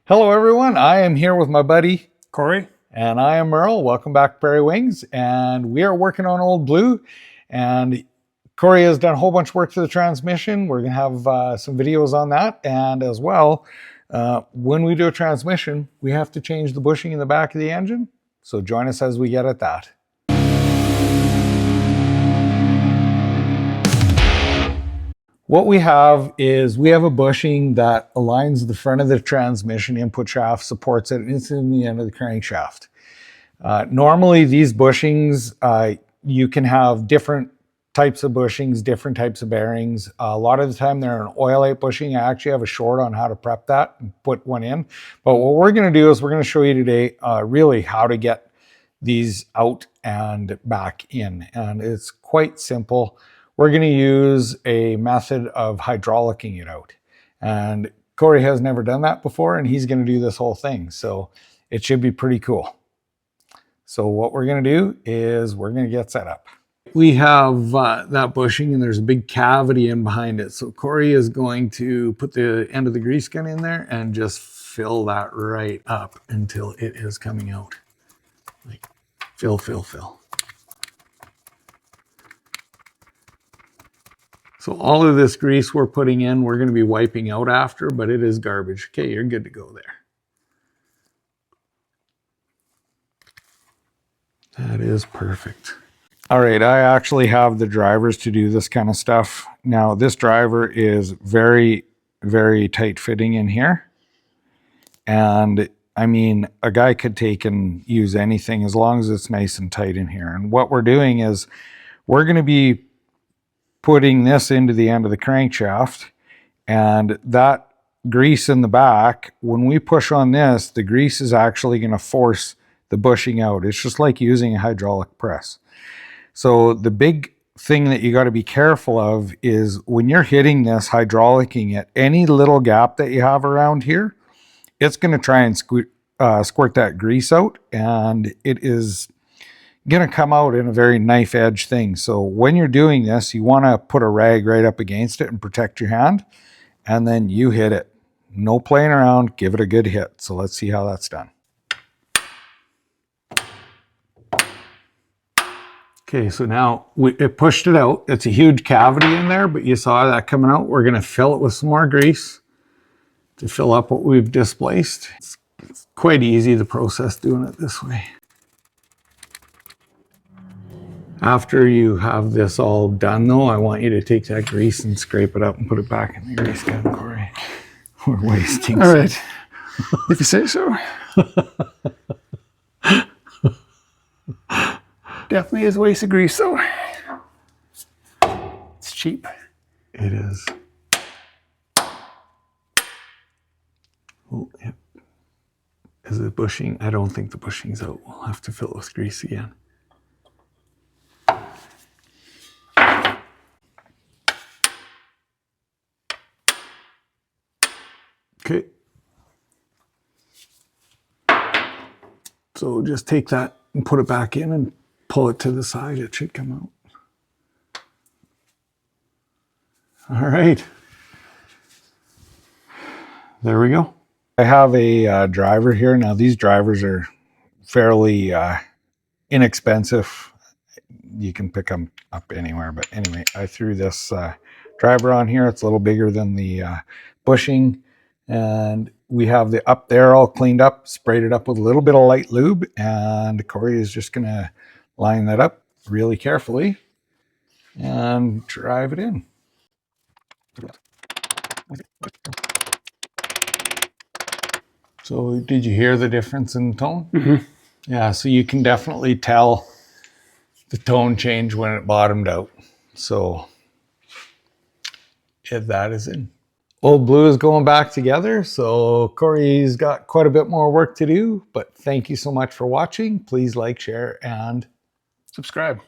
Hello everyone, I am here with my buddy Cory. and I am Merle. Welcome back to Prairie Wings, and we are working on Old Blue, and Cory has done a whole bunch of work to the transmission. We're gonna have some videos on that, and as well, when we do a transmission, we have to change the bushing in the back of the engine. So join us as we get at that. What we have is we have a bushing that aligns the front of the transmission input shaft, supports it, and it's in the end of the crankshaft. Normally these bushings, you can have different types of bushings, different types of bearings. A lot of the time they're an oilite bushing. I actually have a short on how to prep that and put one in. But what we're gonna do is we're gonna show you today really how to get these out and back in. And it's quite simple. We're going to use a method of hydraulicking it out. And Cory has never done that before, and he's going to do this whole thing. So it should be pretty cool. So what we're going to do is we're going to get set up. We have that bushing, and there's a big cavity in behind it. So Cory is going to put the end of the grease gun in there and just fill that right up until it is coming out. Like fill, fill, fill. So all of this grease we're putting in, we're going to be wiping out after, but it is garbage. Okay, you're good to go there. That is perfect. All right, I actually have the drivers to do this kind of stuff. Now, this driver is very, very tight fitting in here. And I mean, a guy could take and use anything as long as it's nice and tight in here. And what we're doing is we're going to be putting this into the end of the crankshaft, and that grease in the back, when we push on this, the grease is actually going to force the bushing out. It's just like using a hydraulic press. So the big thing that you got to be careful of is when you're hitting this, hydraulicking it, any little gap that you have around here, it's going to try and squirt that grease out, and it is going to come out in a very knife edge thing. So when you're doing this, you want to put a rag right up against it and protect your hand, and then you hit it. No playing around, give it a good hit. So let's see how that's done. Okay, so now it pushed it out. It's a huge cavity in there, but you saw that coming out. We're going to fill it with some more grease to fill up what we've displaced. It's quite easy, the process doing it this way. After you have this all done though, I want you to take that grease and scrape it up and put it back in the grease gun, Cory. We're wasting All right. If you say so. Definitely is a waste of grease though. It's cheap. It is. Oh, yep. Is the bushing? I don't think the bushing's out. We'll have to fill it with grease again. Okay. So just take that and put it back in and pull it to the side. It should come out. All right. There we go. I have a driver here. Now these drivers are fairly inexpensive. You can pick them up anywhere. But anyway, I threw this driver on here. It's a little bigger than the bushing. And we have the up there all cleaned up, sprayed it up with a little bit of light lube, and Cory is just going to line that up really carefully and drive it in. So did you hear the difference in tone? Mm-hmm. Yeah, so you can definitely tell the tone change when it bottomed out. So if that is in. Old Blue is going back together, so Cory's got quite a bit more work to do, but thank you so much for watching. Please like, share, and Subscribe.